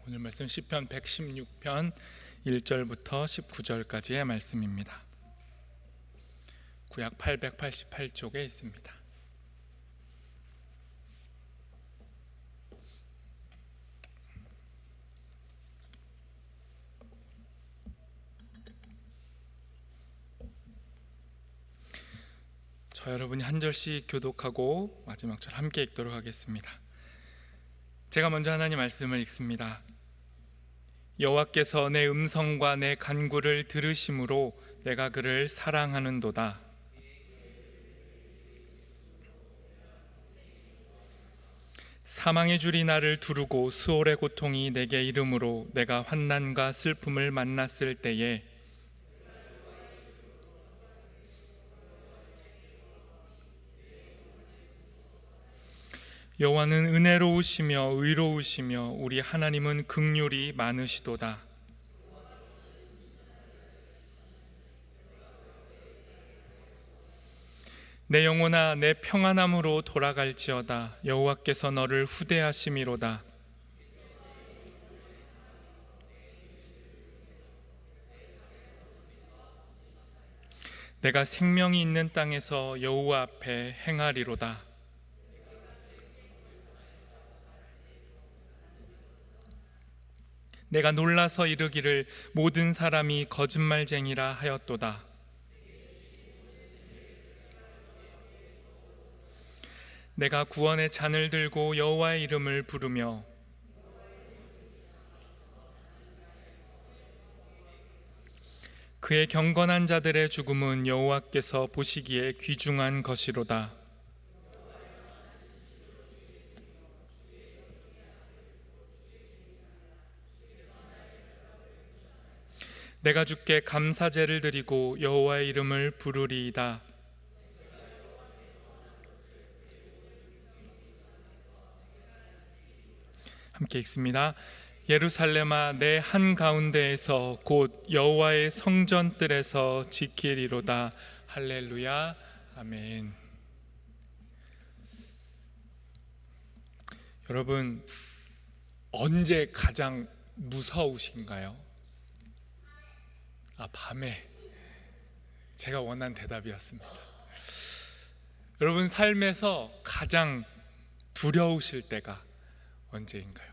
오늘 말씀 시편 116편 1절부터 19절까지의 말씀입니다. 구약 888쪽에 있습니다. 저 여러분이 한 절씩 교독하고 마지막 절 함께 읽도록 하겠습니다. 제가 먼저 하나님 말씀을 읽습니다. 여호와께서 내 음성과 내 간구를 들으심으로 내가 그를 사랑하는도다. 사망의 줄이 나를 두르고 수월의 고통이 내게 이름으로 내가 환난과 슬픔을 만났을 때에 여호와는 은혜로우시며 의로우시며 우리 하나님은 긍휼이 많으시도다. 내 영혼아 내 평안함으로 돌아갈지어다. 여호와께서 너를 후대하심이로다. 내가 생명이 있는 땅에서 여호와 앞에 행하리로다. 내가 놀라서 이르기를 모든 사람이 거짓말쟁이라 하였도다. 내가 구원의 잔을 들고 여호와의 이름을 부르며 그의 경건한 자들의 죽음은 여호와께서 보시기에 귀중한 것이로다. 내가 주께 감사제를 드리고 여호와의 이름을 부르리이다. 함께 읽습니다. 예루살렘아 내 한가운데에서 곧 여호와의 성전뜰에서 지키리로다. 할렐루야. 아멘. 여러분, 언제 가장 무서우신가요? 밤에. 제가 원한 대답이었습니다. 여러분 삶에서 가장 두려우실 때가 언제인가요?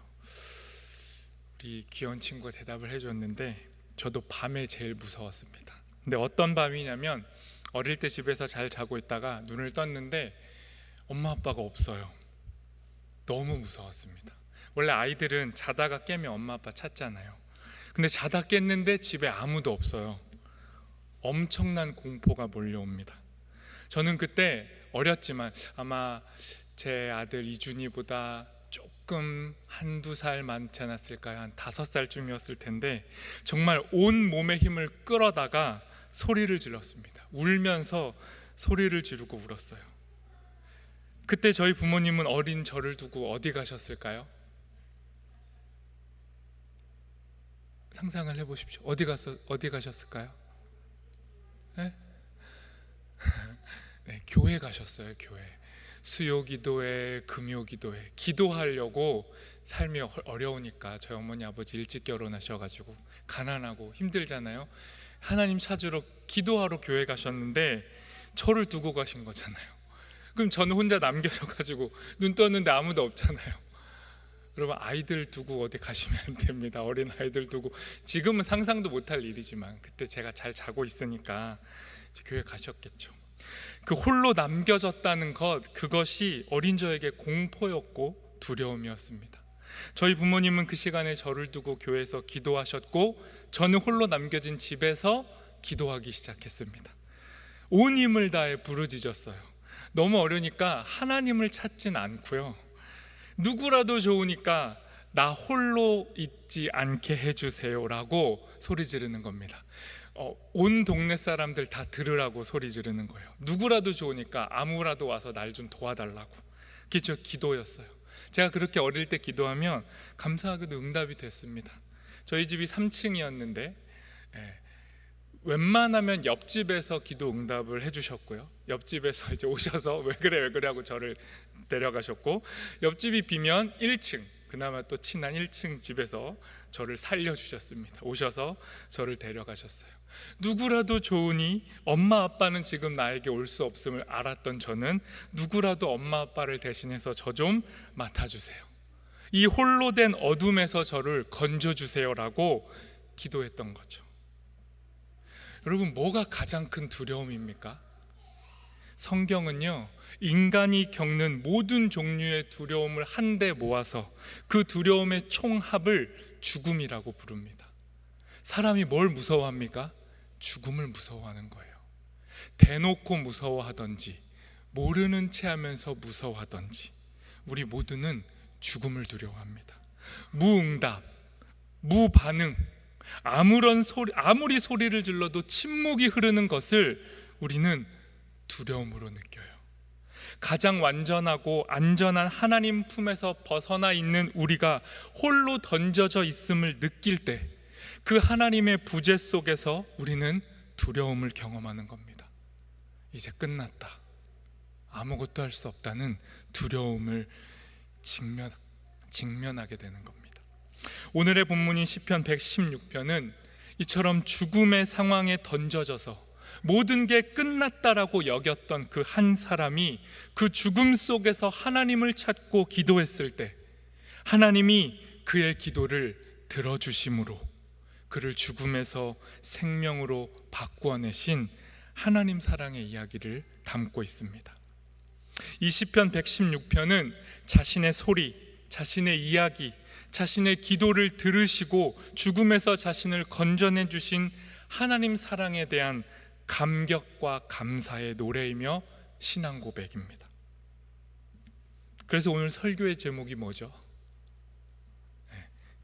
우리 귀여운 친구가 대답을 해줬는데 저도 밤에 제일 무서웠습니다. 근데 어떤 밤이냐면 어릴 때 집에서 잘 자고 있다가 눈을 떴는데 엄마 아빠가 없어요. 너무 무서웠습니다. 원래 아이들은 자다가 깨면 엄마 아빠 찾잖아요. 근데 자다 깼는데 집에 아무도 없어요. 엄청난 공포가 몰려옵니다. 저는 그때 어렸지만 아마 제 아들 이준이보다 조금 한두 살 많지 않았을까요? 한 5살쯤이었을 텐데 정말 온 몸의 힘을 끌어다가 소리를 질렀습니다. 울면서 소리를 지르고 울었어요. 그때 저희 부모님은 어린 저를 두고 어디 가셨을까요? 상상을 해보십시오. 어디 가셨을까요? 네? 네, 교회 가셨어요. 교회. 수요기도회, 금요기도회 기도하려고 삶이 어려우니까 저희 어머니 아버지 일찍 결혼하셔가지고 가난하고 힘들잖아요. 하나님 찾으러 기도하러 교회 가셨는데 저를 두고 가신 거잖아요. 그럼 저는 혼자 남겨져가지고 눈 떴는데 아무도 없잖아요. 여러분 아이들 두고 어디 가시면 안 됩니다. 어린 아이들 두고. 지금은 상상도 못할 일이지만 그때 제가 잘 자고 있으니까 교회 가셨겠죠. 그 홀로 남겨졌다는 그것이 어린 저에게 공포였고 두려움이었습니다. 저희 부모님은 그 시간에 저를 두고 교회에서 기도하셨고 저는 홀로 남겨진 집에서 기도하기 시작했습니다. 온 힘을 다해 부르짖었어요. 너무 어려우니까 하나님을 찾진 않고요. 누구라도 좋으니까 나 홀로 있지 않게 해주세요라고 소리 지르는 겁니다. 온 동네 사람들 다 들으라고 소리 지르는 거예요. 누구라도 좋으니까 아무라도 와서 날 좀 도와달라고. 그게 저 기도였어요. 제가 그렇게 어릴 때 기도하면 감사하게도 응답이 됐습니다. 저희 집이 3층이었는데 웬만하면 옆집에서 기도 응답을 해주셨고요. 옆집에서 이제 오셔서 왜 그래 하고 저를 데려가셨고, 옆집이 비면 1층, 그나마 또 친한 1층 집에서 저를 살려주셨습니다. 오셔서 저를 데려가셨어요. 누구라도 좋으니 엄마 아빠는 지금 나에게 올 수 없음을 알았던 저는 누구라도 엄마 아빠를 대신해서 저 좀 맡아주세요, 이 홀로 된 어둠에서 저를 건져주세요라고 기도했던 거죠. 여러분, 뭐가 가장 큰 두려움입니까? 성경은요, 인간이 겪는 모든 종류의 두려움을 한데 모아서 그 두려움의 총합을 죽음이라고 부릅니다. 사람이 뭘 무서워합니까? 죽음을 무서워하는 거예요. 대놓고 무서워하든지 모르는 채 하면서 무서워하든지 우리 모두는 죽음을 두려워합니다. 무응답, 무반응, 아무리 소리를 질러도 침묵이 흐르는 것을 우리는 두려움으로 느껴요. 가장 완전하고 안전한 하나님 품에서 벗어나 있는 우리가 홀로 던져져 있음을 느낄 때 그 하나님의 부재 속에서 우리는 두려움을 경험하는 겁니다. 이제 끝났다, 아무것도 할 수 없다는 두려움을 직면하게 되는 겁니다. 오늘의 본문인 시편 116편은 이처럼 죽음의 상황에 던져져서 모든 게 끝났다라고 여겼던 그 한 사람이 그 죽음 속에서 하나님을 찾고 기도했을 때 하나님이 그의 기도를 들어주심으로 그를 죽음에서 생명으로 바꾸어내신 하나님 사랑의 이야기를 담고 있습니다. 이 시편 116편은 자신의 소리, 자신의 이야기, 자신의 기도를 들으시고 죽음에서 자신을 건져내 주신 하나님 사랑에 대한 감격과 감사의 노래이며 신앙 고백입니다. 그래서 오늘 설교의 제목이 뭐죠?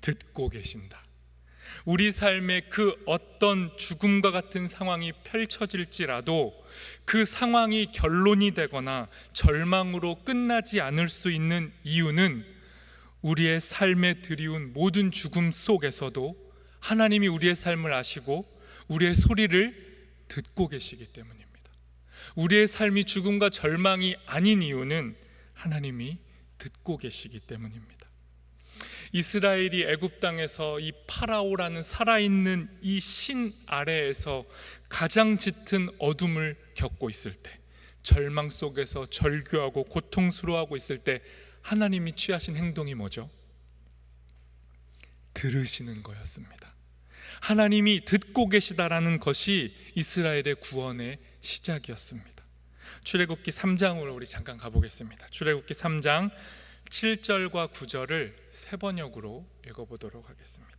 듣고 계신다. 우리 삶의 그 어떤 죽음과 같은 상황이 펼쳐질지라도 그 상황이 결론이 되거나 절망으로 끝나지 않을 수 있는 이유는 우리의 삶에 드리운 모든 죽음 속에서도 하나님이 우리의 삶을 아시고 우리의 소리를 듣고 계시기 때문입니다. 우리의 삶이 죽음과 절망이 아닌 이유는 하나님이 듣고 계시기 때문입니다. 이스라엘이 애굽 땅에서 이 파라오라는 살아있는 이 신 아래에서 가장 짙은 어둠을 겪고 있을 때, 절망 속에서 절규하고 고통스러워하고 있을 때 하나님이 취하신 행동이 뭐죠? 들으시는 거였습니다. 하나님이 듣고 계시다라는 것이 이스라엘의 구원의 시작이었습니다. 출애굽기 3장으로 우리 잠깐 가보겠습니다. 출애굽기 3장 7절과 9절을 세 번역으로 읽어보도록 하겠습니다.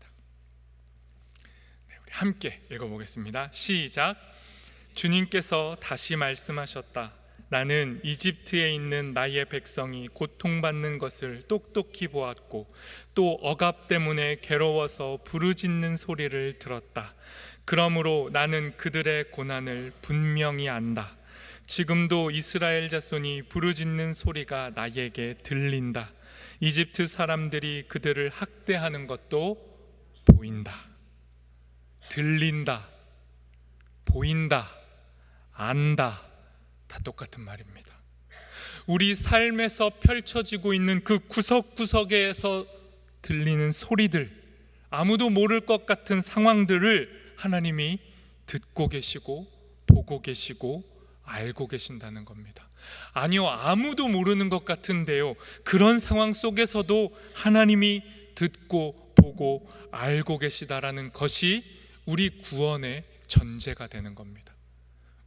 우리 함께 읽어보겠습니다. 시작. 주님께서 다시 말씀하셨다. 나는 이집트에 있는 나의 백성이 고통받는 것을 똑똑히 보았고 또 억압 때문에 괴로워서 부르짖는 소리를 들었다. 그러므로 나는 그들의 고난을 분명히 안다. 지금도 이스라엘 자손이 부르짖는 소리가 나에게 들린다. 이집트 사람들이 그들을 학대하는 것도 보인다. 들린다, 보인다, 안다, 다 똑같은 말입니다. 우리 삶에서 펼쳐지고 있는 그 구석구석에서 들리는 소리들, 아무도 모를 것 같은 상황들을 하나님이 듣고 계시고 보고 계시고 알고 계신다는 겁니다. 아니요, 아무도 모르는 것 같은데요, 그런 상황 속에서도 하나님이 듣고 보고 알고 계시다라는 것이 우리 구원의 전제가 되는 겁니다.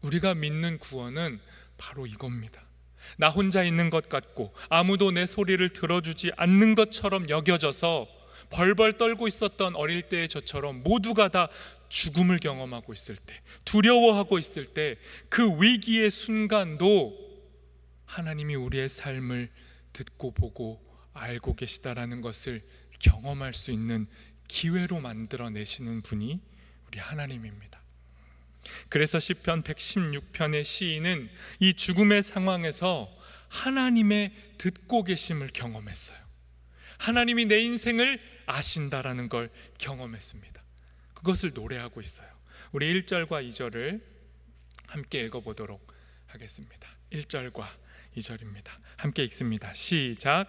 우리가 믿는 구원은 바로 이겁니다. 나 혼자 있는 것 같고 아무도 내 소리를 들어주지 않는 것처럼 여겨져서 벌벌 떨고 있었던 어릴 때의 저처럼 모두가 다 죽음을 경험하고 있을 때, 두려워하고 있을 때, 그 위기의 순간도 하나님이 우리의 삶을 듣고 보고 알고 계시다라는 것을 경험할 수 있는 기회로 만들어내시는 분이 우리 하나님입니다. 그래서 시편 116편의 시인은 이 죽음의 상황에서 하나님의 듣고 계심을 경험했어요. 하나님이 내 인생을 아신다라는 걸 경험했습니다. 그것을 노래하고 있어요. 우리 1절과 2절을 함께 읽어보도록 하겠습니다. 1절과 2절입니다. 함께 읽습니다. 시작.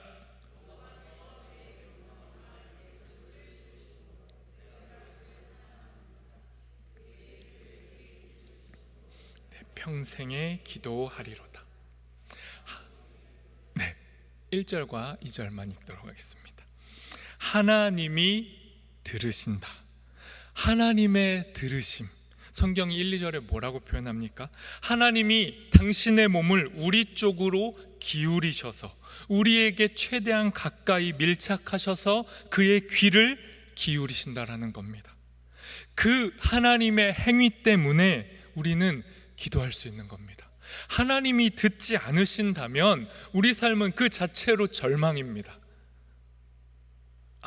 평생에 기도하리로다. 네, 1절과 2절만 읽도록 하겠습니다. 하나님이 들으신다. 하나님의 들으심. 성경이 1, 2절에 뭐라고 표현합니까? 하나님이 당신의 몸을 우리 쪽으로 기울이셔서 우리에게 최대한 가까이 밀착하셔서 그의 귀를 기울이신다라는 겁니다. 그 하나님의 행위 때문에 우리는 기도할 수 있는 겁니다. 하나님이 듣지 않으신다면 우리 삶은 그 자체로 절망입니다.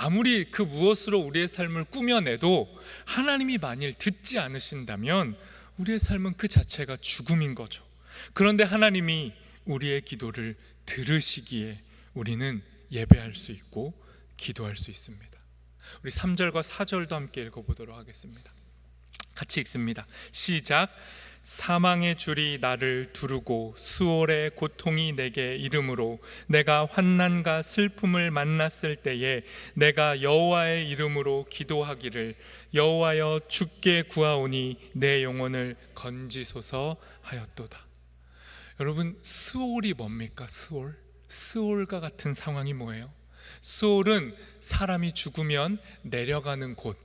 아무리 그 무엇으로 우리의 삶을 꾸며내도 하나님이 만일 듣지 않으신다면 우리의 삶은 그 자체가 죽음인 거죠. 그런데 하나님이 우리의 기도를 들으시기에 우리는 예배할 수 있고 기도할 수 있습니다. 우리 3절과 4절도 함께 읽어보도록 하겠습니다. 같이 읽습니다. 시작. 사망의 줄이 나를 두르고 수월의 고통이 내게 이름으로 내가 환난과 슬픔을 만났을 때에 내가 여호와의 이름으로 기도하기를 여호와여 주께 구하오니 내 영혼을 건지소서 하였도다. 여러분, 스올이 뭡니까? 스올과 같은 상황이 뭐예요? 스올은 사람이 죽으면 내려가는 곳,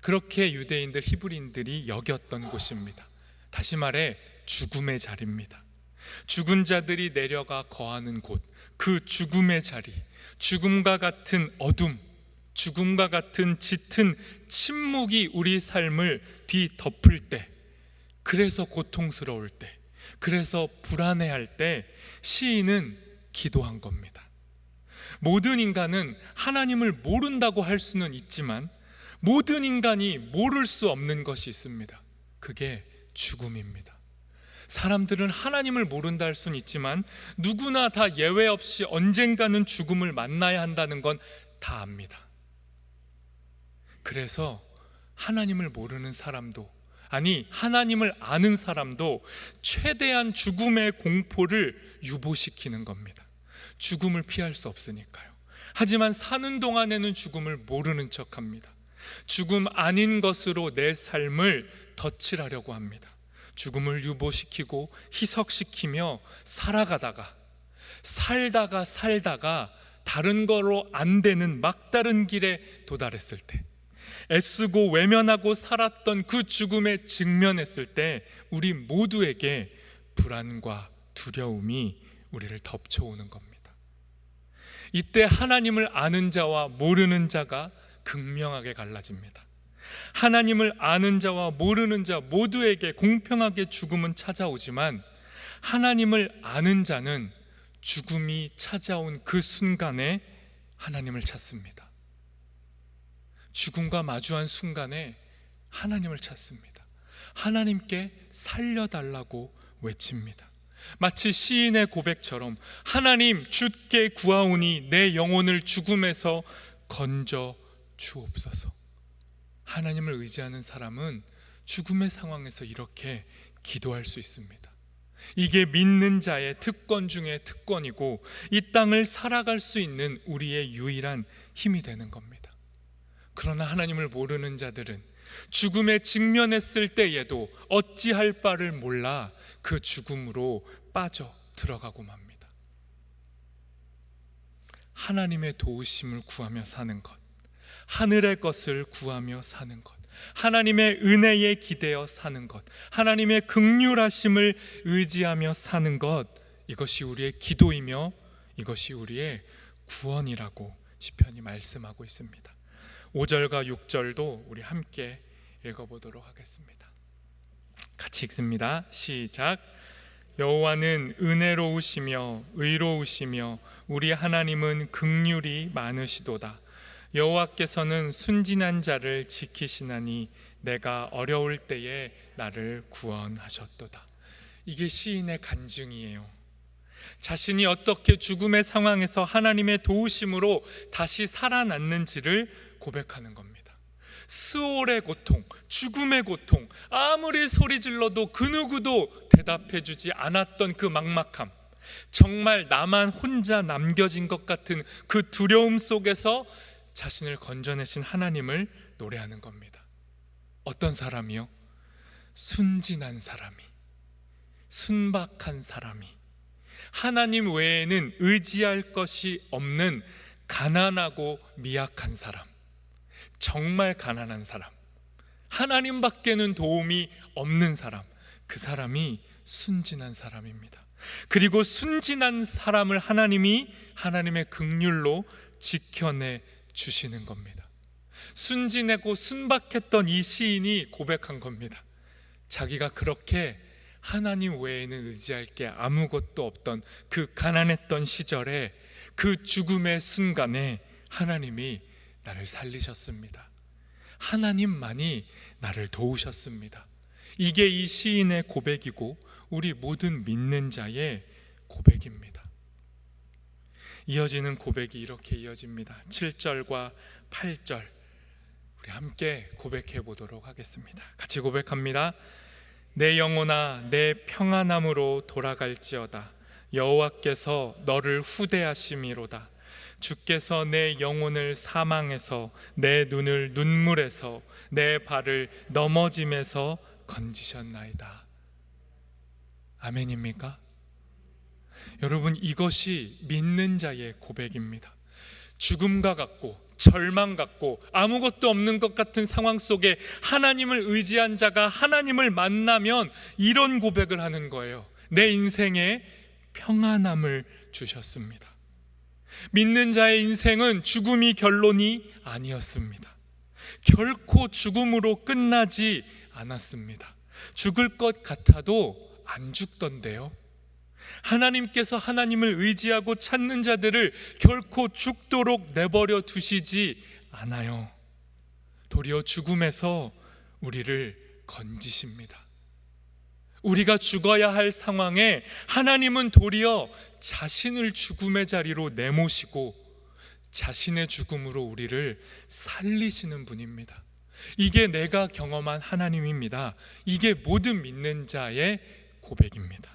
그렇게 유대인들 히브리인들이 여겼던 곳입니다. 다시 말해 죽음의 자리입니다. 죽은 자들이 내려가 거하는 곳, 그 죽음의 자리, 죽음과 같은 어둠, 죽음과 같은 짙은 침묵이 우리 삶을 뒤덮을 때, 그래서 고통스러울 때, 그래서 불안해할 때 시인은 기도한 겁니다. 모든 인간은 하나님을 모른다고 할 수는 있지만 모든 인간이 모를 수 없는 것이 있습니다. 그게 죽음입니다. 사람들은 하나님을 모른다 할 수는 있지만 누구나 다 예외 없이 언젠가는 죽음을 만나야 한다는 건 다 압니다. 그래서 하나님을 모르는 사람도, 아니 하나님을 아는 사람도 최대한 죽음의 공포를 유보시키는 겁니다. 죽음을 피할 수 없으니까요. 하지만 사는 동안에는 죽음을 모르는 척합니다. 죽음 아닌 것으로 내 삶을 덧칠하려고 합니다. 죽음을 유보시키고 희석시키며 살다가 다른 거로 안 되는 막다른 길에 도달했을 때, 애쓰고 외면하고 살았던 그 죽음에 직면했을 때 우리 모두에게 불안과 두려움이 우리를 덮쳐오는 겁니다. 이때 하나님을 아는 자와 모르는 자가 극명하게 갈라집니다. 하나님을 아는 자와 모르는 자 모두에게 공평하게 죽음은 찾아오지만 하나님을 아는 자는 죽음이 찾아온 그 순간에 하나님을 찾습니다. 죽음과 마주한 순간에 하나님을 찾습니다. 하나님께 살려달라고 외칩니다. 마치 시인의 고백처럼 하나님 주께 구하오니 내 영혼을 죽음에서 건져 주옵소서. 하나님을 의지하는 사람은 죽음의 상황에서 이렇게 기도할 수 있습니다. 이게 믿는 자의 특권 중에 특권이고 이 땅을 살아갈 수 있는 우리의 유일한 힘이 되는 겁니다. 그러나 하나님을 모르는 자들은 죽음에 직면했을 때에도 어찌할 바를 몰라 그 죽음으로 빠져 들어가고 맙니다. 하나님의 도우심을 구하며 사는 것, 하늘의 것을 구하며 사는 것, 하나님의 은혜에 기대어 사는 것, 하나님의 긍휼하심을 의지하며 사는 것, 이것이 우리의 기도이며 이것이 우리의 구원이라고 시편이 말씀하고 있습니다. 5절과 6절도 우리 함께 읽어보도록 하겠습니다. 같이 읽습니다. 시작. 여호와는 은혜로우시며 의로우시며 우리 하나님은 긍휼이 많으시도다. 여호와께서는 순진한 자를 지키시나니 내가 어려울 때에 나를 구원하셨도다. 이게 시인의 간증이에요. 자신이 어떻게 죽음의 상황에서 하나님의 도우심으로 다시 살아났는지를 고백하는 겁니다. 스올의 고통, 죽음의 고통, 아무리 소리 질러도 그 누구도 대답해 주지 않았던 그 막막함, 정말 나만 혼자 남겨진 것 같은 그 두려움 속에서 자신을 건져내신 하나님을 노래하는 겁니다. 어떤 사람이요? 순진한 사람이, 순박한 사람이, 하나님 외에는 의지할 것이 없는 가난하고 미약한 사람, 정말 가난한 사람, 하나님밖에는 도움이 없는 사람, 그 사람이 순진한 사람입니다. 그리고 순진한 사람을 하나님이 하나님의 긍휼로 지켜내 주시는 겁니다. 순진하고 순박했던 이 시인이 고백한 겁니다. 자기가 그렇게 하나님 외에는 의지할 게 아무것도 없던 그 가난했던 시절에, 그 죽음의 순간에 하나님이 나를 살리셨습니다. 하나님만이 나를 도우셨습니다. 이게 이 시인의 고백이고 우리 모든 믿는 자의 고백입니다. 이어지는 고백이 이렇게 이어집니다. 7절과 8절 우리 함께 고백해 보도록 하겠습니다. 같이 고백합니다. 내 영혼아 내 평안함으로 돌아갈지어다. 여호와께서 너를 후대하심이로다. 주께서 내 영혼을 사망에서, 내 눈을 눈물에서, 내 발을 넘어짐에서 건지셨나이다. 아멘입니까? 여러분, 이것이 믿는 자의 고백입니다. 죽음과 같고 절망 같고 아무것도 없는 것 같은 상황 속에 하나님을 의지한 자가 하나님을 만나면 이런 고백을 하는 거예요. 내 인생에 평안함을 주셨습니다. 믿는 자의 인생은 죽음이 결론이 아니었습니다. 결코 죽음으로 끝나지 않았습니다. 죽을 것 같아도 안 죽던데요. 하나님께서 하나님을 의지하고 찾는 자들을 결코 죽도록 내버려 두시지 않아요. 도리어 죽음에서 우리를 건지십니다. 우리가 죽어야 할 상황에 하나님은 도리어 자신을 죽음의 자리로 내모시고 자신의 죽음으로 우리를 살리시는 분입니다. 이게 내가 경험한 하나님입니다. 이게 모든 믿는 자의 고백입니다.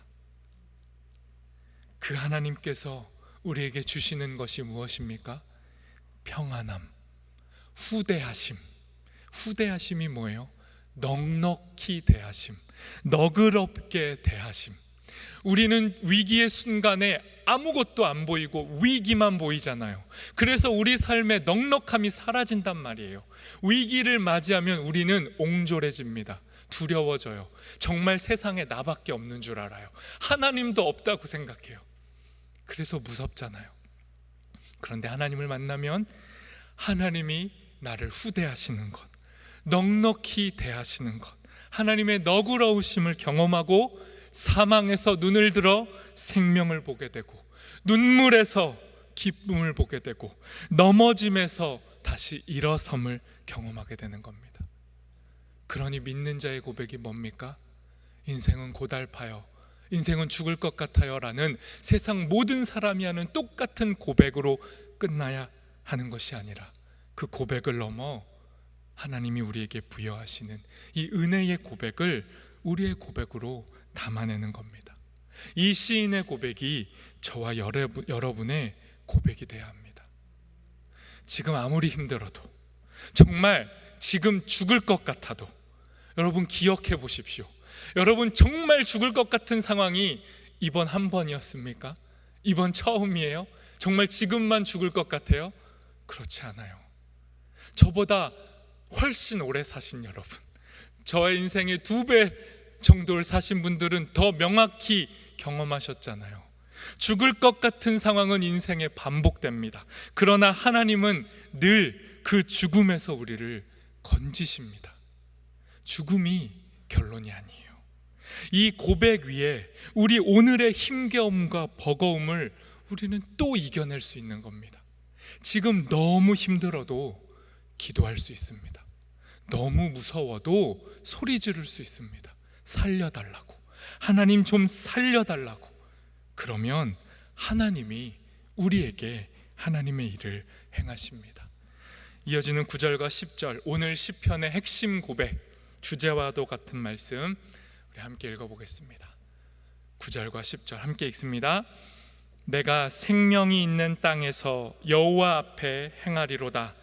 그 하나님께서 우리에게 주시는 것이 무엇입니까? 평안함, 후대하심. 후대하심이 뭐예요? 넉넉히 대하심, 너그럽게 대하심. 우리는 위기의 순간에 아무것도 안 보이고 위기만 보이잖아요. 그래서 우리 삶의 넉넉함이 사라진단 말이에요. 위기를 맞이하면 우리는 옹졸해집니다. 두려워져요. 정말 세상에 나밖에 없는 줄 알아요. 하나님도 없다고 생각해요. 그래서 무섭잖아요. 그런데 하나님을 만나면 하나님이 나를 후대하시는 것, 넉넉히 대하시는 것, 하나님의 너그러우심을 경험하고 사망에서 눈을 들어 생명을 보게 되고, 눈물에서 기쁨을 보게 되고, 넘어짐에서 다시 일어섬을 경험하게 되는 겁니다. 그러니 믿는 자의 고백이 뭡니까? 인생은 고달파요, 인생은 죽을 것 같아요 라는 세상 모든 사람이 하는 똑같은 고백으로 끝나야 하는 것이 아니라, 그 고백을 넘어 하나님이 우리에게 부여하시는 이 은혜의 고백을 우리의 고백으로 담아내는 겁니다. 이 시인의 고백이 저와 여러분의 고백이 되어야 합니다. 지금 아무리 힘들어도, 정말 지금 죽을 것 같아도 여러분 기억해 보십시오. 여러분 정말 죽을 것 같은 상황이 이번 한 번이었습니까? 이번 처음이에요? 정말 지금만 죽을 것 같아요? 그렇지 않아요. 저보다 훨씬 오래 사신 여러분, 저의 인생의 2배 정도를 사신 분들은 더 명확히 경험하셨잖아요. 죽을 것 같은 상황은 인생에 반복됩니다. 그러나 하나님은 늘 그 죽음에서 우리를 건지십니다. 죽음이 결론이 아니에요. 이 고백 위에 우리 오늘의 힘겨움과 버거움을 우리는 또 이겨낼 수 있는 겁니다. 지금 너무 힘들어도 기도할 수 있습니다. 너무 무서워도 소리 지를 수 있습니다. 살려달라고, 하나님 좀 살려달라고. 그러면 하나님이 우리에게 하나님의 일을 행하십니다. 이어지는 9절과 10절, 오늘 시편의 핵심 고백, 주제와도 같은 말씀 우리 함께 읽어보겠습니다. 9절과 10절 함께 읽습니다. 내가 생명이 있는 땅에서 여호와 앞에 행하리로다.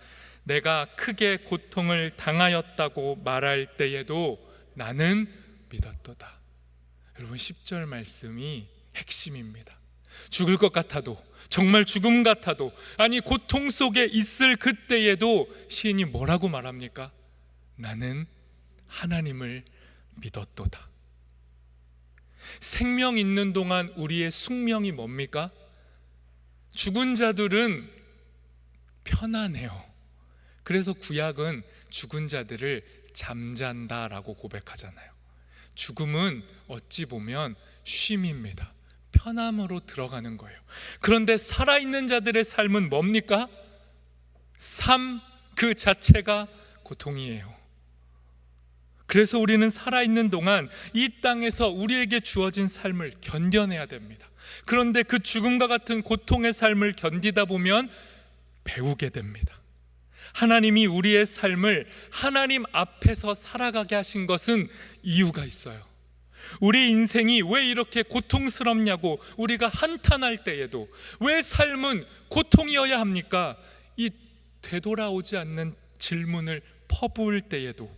내가 크게 고통을 당하였다고 말할 때에도 나는 믿었도다. 여러분, 10절 말씀이 핵심입니다. 죽을 것 같아도, 정말 죽음 같아도, 아니 고통 속에 있을 그때에도 시인이 뭐라고 말합니까? 나는 하나님을 믿었도다. 생명 있는 동안 우리의 숙명이 뭡니까? 죽은 자들은 편안해요. 그래서 구약은 죽은 자들을 잠잔다라고 고백하잖아요. 죽음은 어찌 보면 쉼입니다. 편함으로 들어가는 거예요. 그런데 살아있는 자들의 삶은 뭡니까? 삶 그 자체가 고통이에요. 그래서 우리는 살아있는 동안 이 땅에서 우리에게 주어진 삶을 견뎌내야 됩니다. 그런데 그 죽음과 같은 고통의 삶을 견디다 보면 배우게 됩니다. 하나님이 우리의 삶을 하나님 앞에서 살아가게 하신 것은 이유가 있어요. 우리 인생이 왜 이렇게 고통스럽냐고 우리가 한탄할 때에도, 왜 삶은 고통이어야 합니까? 이 되돌아오지 않는 질문을 퍼부을 때에도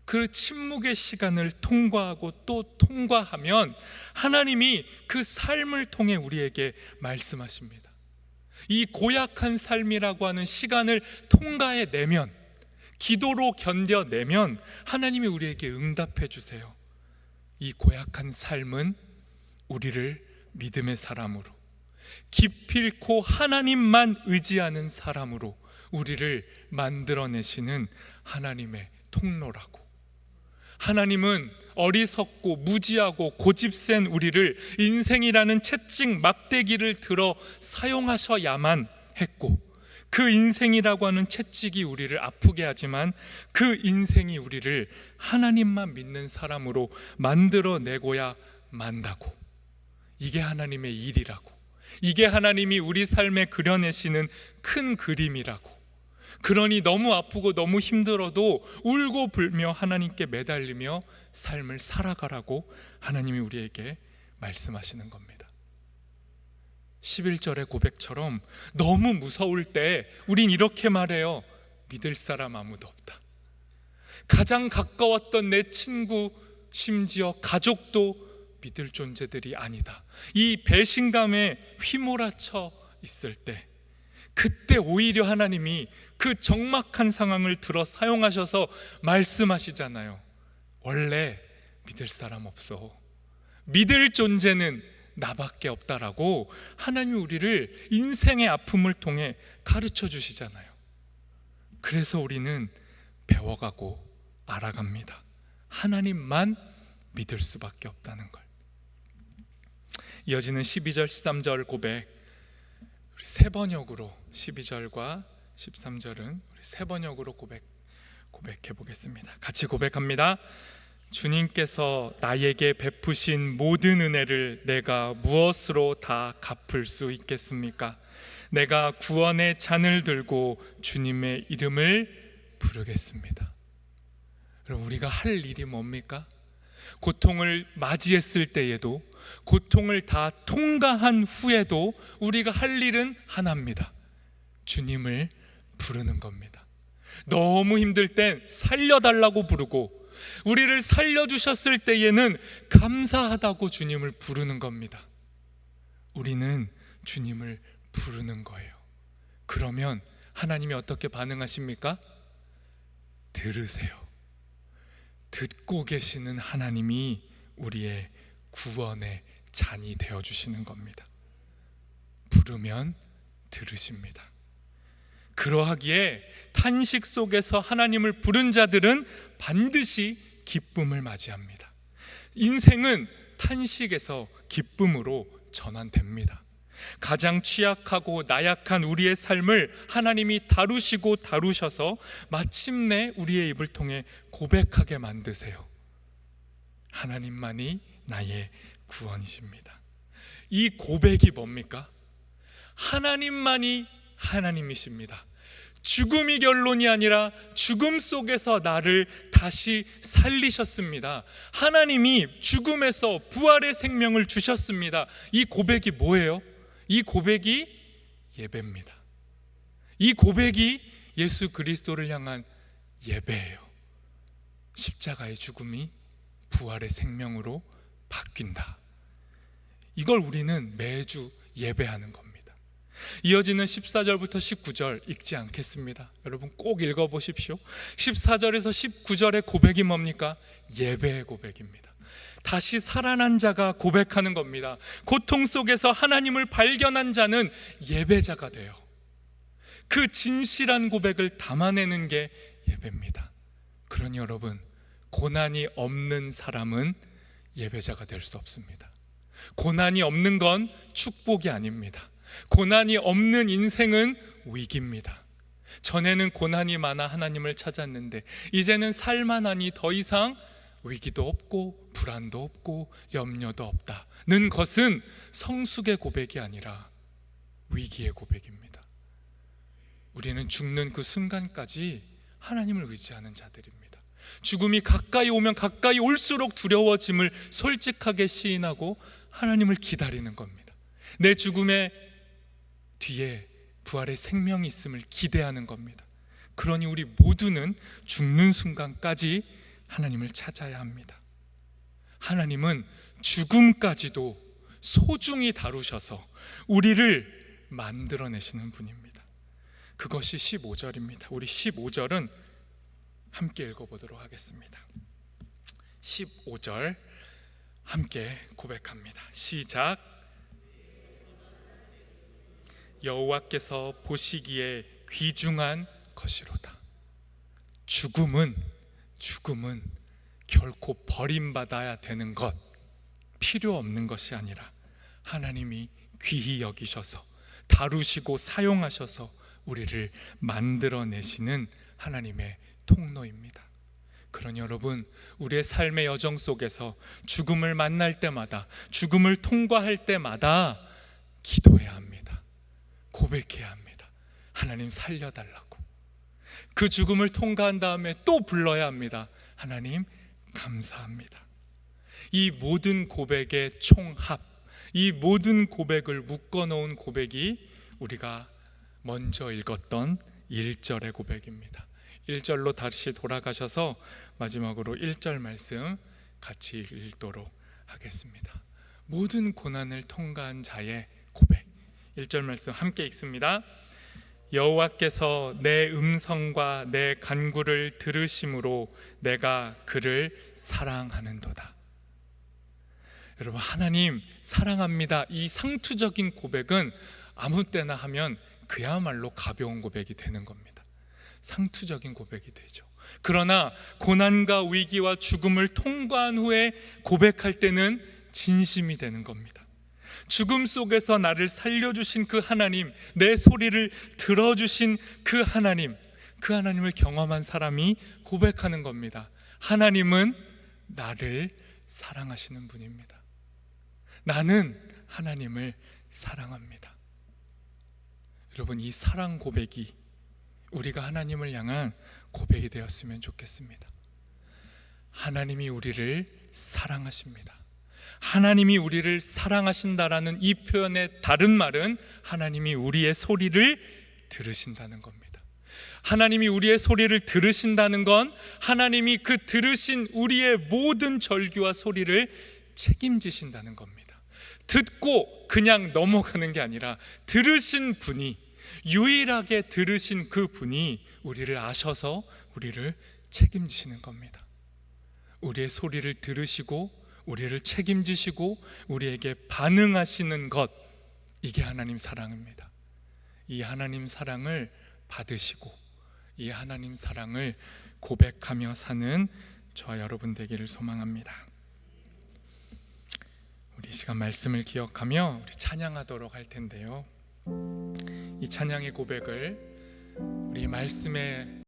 그 침묵의 시간을 통과하고 또 통과하면 하나님이 그 삶을 통해 우리에게 말씀하십니다. 이 고약한 삶이라고 하는 시간을 통과해내면, 기도로 견뎌내면 하나님이 우리에게 응답해 주세요. 이 고약한 삶은 우리를 믿음의 사람으로, 기필코 하나님만 의지하는 사람으로 우리를 만들어내시는 하나님의 통로라고. 하나님은 어리석고 무지하고 고집센 우리를 인생이라는 채찍 막대기를 들어 사용하셔야만 했고, 그 인생이라고 하는 채찍이 우리를 아프게 하지만 그 인생이 우리를 하나님만 믿는 사람으로 만들어내고야 만다고. 이게 하나님의 일이라고, 이게 하나님이 우리 삶에 그려내시는 큰 그림이라고. 그러니 너무 아프고 너무 힘들어도 울고 불며 하나님께 매달리며 삶을 살아가라고 하나님이 우리에게 말씀하시는 겁니다. 11절의 고백처럼 너무 무서울 때 우린 이렇게 말해요. 믿을 사람 아무도 없다. 가장 가까웠던 내 친구, 심지어 가족도 믿을 존재들이 아니다. 이 배신감에 휘몰아쳐 있을 때, 그때 오히려 하나님이 그 적막한 상황을 들어 사용하셔서 말씀하시잖아요. 원래 믿을 사람 없어. 믿을 존재는 나밖에 없다라고 하나님이 우리를 인생의 아픔을 통해 가르쳐 주시잖아요. 그래서 우리는 배워가고 알아갑니다. 하나님만 믿을 수밖에 없다는 걸. 이어지는 12절 13절 고백, 우리 세 번역으로 12절과 13절은 우리 세 번역으로 고백해 보겠습니다. 같이 고백합니다. 주님께서 나에게 베푸신 모든 은혜를 내가 무엇으로 다 갚을 수 있겠습니까? 내가 구원의 잔을 들고 주님의 이름을 부르겠습니다. 그럼 우리가 할 일이 뭡니까? 고통을 맞이했을 때에도, 고통을 다 통과한 후에도 우리가 할 일은 하나입니다. 주님을 부르는 겁니다. 너무 힘들 땐 살려달라고 부르고, 우리를 살려주셨을 때에는 감사하다고 주님을 부르는 겁니다. 우리는 주님을 부르는 거예요. 그러면 하나님이 어떻게 반응하십니까? 들으세요. 듣고 계시는 하나님이 우리의 구원의 잔이 되어주시는 겁니다. 부르면 들으십니다. 그러하기에 탄식 속에서 하나님을 부른 자들은 반드시 기쁨을 맞이합니다. 인생은 탄식에서 기쁨으로 전환됩니다. 가장 취약하고 나약한 우리의 삶을 하나님이 다루시고 다루셔서 마침내 우리의 입을 통해 고백하게 만드세요. 하나님만이 나의 구원이십니다. 이 고백이 뭡니까? 하나님만이 하나님이십니다. 죽음이 결론이 아니라 죽음 속에서 나를 다시 살리셨습니다. 하나님이 죽음에서 부활의 생명을 주셨습니다. 이 고백이 뭐예요? 이 고백이 예배입니다. 이 고백이 예수 그리스도를 향한 예배예요. 십자가의 죽음이 부활의 생명으로 바뀐다. 이걸 우리는 매주 예배하는 겁니다. 이어지는 14절부터 19절 읽지 않겠습니다. 여러분 꼭 읽어보십시오. 14절에서 19절의 고백이 뭡니까? 예배의 고백입니다. 다시 살아난 자가 고백하는 겁니다. 고통 속에서 하나님을 발견한 자는 예배자가 돼요. 그 진실한 고백을 담아내는 게 예배입니다. 그러니 여러분, 고난이 없는 사람은 예배자가 될 수 없습니다. 고난이 없는 건 축복이 아닙니다. 고난이 없는 인생은 위기입니다. 전에는 고난이 많아 하나님을 찾았는데 이제는 살만하니 더 이상 위기도 없고 불안도 없고 염려도 없다는 것은 성숙의 고백이 아니라 위기의 고백입니다. 우리는 죽는 그 순간까지 하나님을 의지하는 자들입니다. 죽음이 가까이 오면 가까이 올수록 두려워짐을 솔직하게 시인하고 하나님을 기다리는 겁니다. 내 죽음의 뒤에 부활의 생명이 있음을 기대하는 겁니다. 그러니 우리 모두는 죽는 순간까지 하나님을 찾아야 합니다. 하나님은 죽음까지도 소중히 다루셔서 우리를 만들어내시는 분입니다. 그것이 15절입니다. 우리 15절은 함께 읽어보도록 하겠습니다. 15절 함께 고백합니다. 시작. 여호와께서 보시기에 귀중한 것이로다. 죽음은 결코 버림받아야 되는 것, 필요 없는 것이 아니라 하나님이 귀히 여기셔서 다루시고 사용하셔서 우리를 만들어내시는 하나님의 통로입니다. 그러니 여러분, 우리의 삶의 여정 속에서 죽음을 만날 때마다, 죽음을 통과할 때마다 기도해야 합니다. 고백해야 합니다. 하나님 살려달라고. 그 죽음을 통과한 다음에 또 불러야 합니다. 하나님 감사합니다. 이 모든 고백의 총합, 이 모든 고백을 묶어놓은 고백이 우리가 먼저 읽었던 1절의 고백입니다. 1절로 다시 돌아가셔서 마지막으로 1절 말씀 같이 읽도록 하겠습니다. 모든 고난을 통과한 자의 고백. 1절 말씀 함께 읽습니다. 여호와께서 내 음성과 내 간구를 들으심으로 내가 그를 사랑하는도다. 여러분, 하나님 사랑합니다. 이 상투적인 고백은 아무 때나 하면 그야말로 가벼운 고백이 되는 겁니다. 상투적인 고백이 되죠. 그러나 고난과 위기와 죽음을 통과한 후에 고백할 때는 진심이 되는 겁니다. 죽음 속에서 나를 살려주신 그 하나님, 내 소리를 들어주신 그 하나님을 경험한 사람이 고백하는 겁니다. 하나님은 나를 사랑하시는 분입니다. 나는 하나님을 사랑합니다. 여러분, 이 사랑 고백이 우리가 하나님을 향한 고백이 되었으면 좋겠습니다. 하나님이 우리를 사랑하십니다. 하나님이 우리를 사랑하신다라는 이 표현의 다른 말은 하나님이 우리의 소리를 들으신다는 겁니다. 하나님이 우리의 소리를 들으신다는 건 하나님이 그 들으신 우리의 모든 절규와 소리를 책임지신다는 겁니다. 듣고 그냥 넘어가는 게 아니라 들으신 분이, 유일하게 들으신 그 분이 우리를 아셔서 우리를 책임지시는 겁니다. 우리의 소리를 들으시고 우리를 책임지시고 우리에게 반응하시는 것, 이게 하나님 사랑입니다. 이 하나님 사랑을 받으시고 이 하나님 사랑을 고백하며 사는 저와 여러분 되기를 소망합니다. 우리 이 시간 말씀을 기억하며 우리 찬양하도록 할 텐데요, 이 찬양의 고백을 우리 말씀에